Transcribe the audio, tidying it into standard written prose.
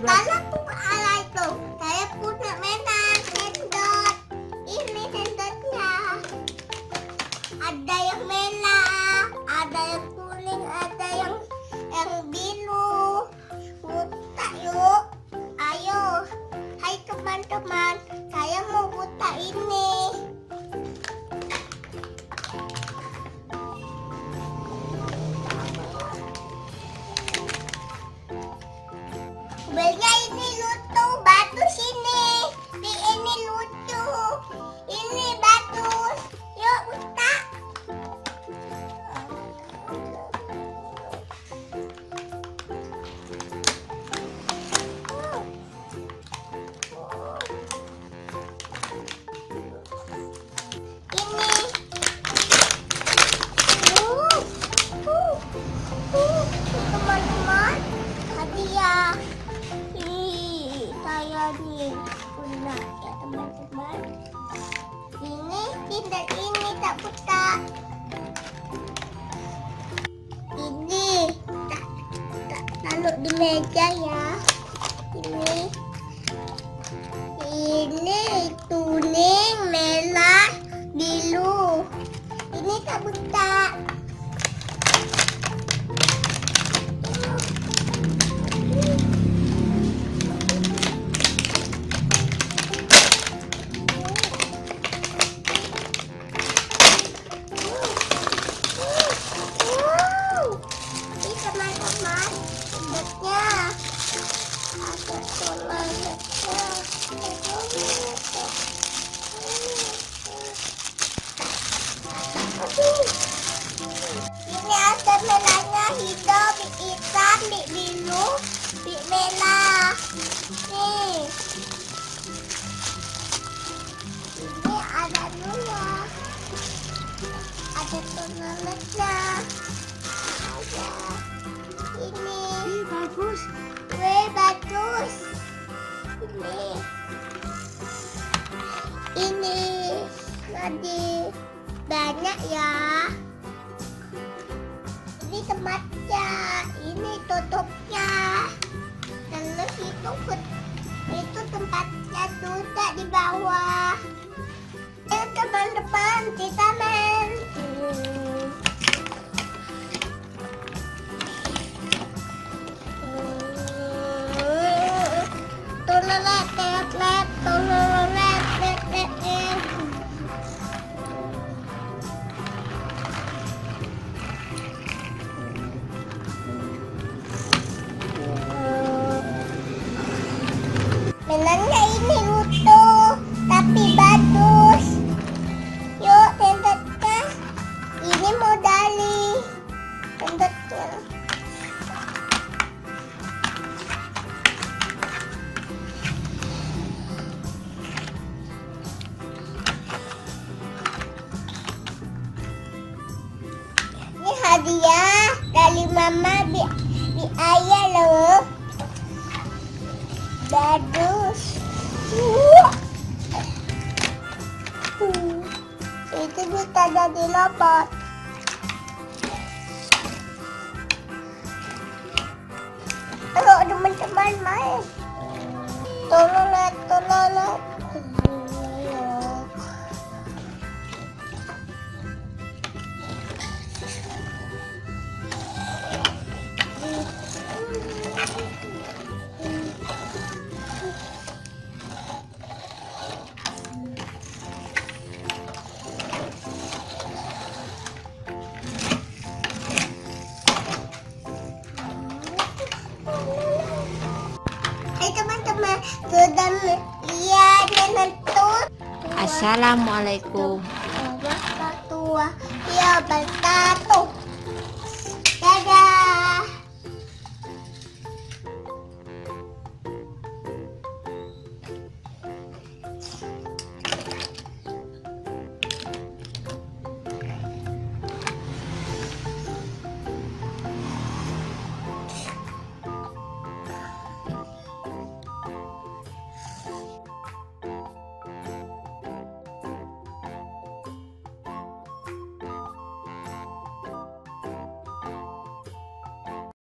Kalau ala itu, saya punya mainan sendok. Ini sendoknya. Ada yang merah, ada yang kuning, ada yang biru. Buta yuk. Ayo. Hai teman-teman, saya mau buta ini. Mobilnya ini lucu, bagus ini. Ini lucu. Ini bagus. Yuk buta. Teman-teman, hadiah. Saya nih punya ya teman-teman. Ini tidak ini tak buta. Ini tak taruh di meja ya. Ini kuning, merah, biru. Ini tak buta. Ini ada merahnya, hijau, hitam, biru, merah. Nih. Ini ada dua. Ada toiletnya. Ada ini. Bagus. Bagus. Ini tadi banyak ya. Ini tempatnya, ini tutupnya. Terus itu tempatnya juga di bawah. Teman-teman, kita main. Mainannya ini lucu, tapi bagus. Yuk, sendoknya. Ini modali sendoknya. Ini hadiah dari mama di ayah loh. Bagus. Itu bisa jadi robot. Ayo teman-teman main. Tolong. Teman-teman sudah lihat menonton. Assalamualaikum warahmatullahi wabarakatuh.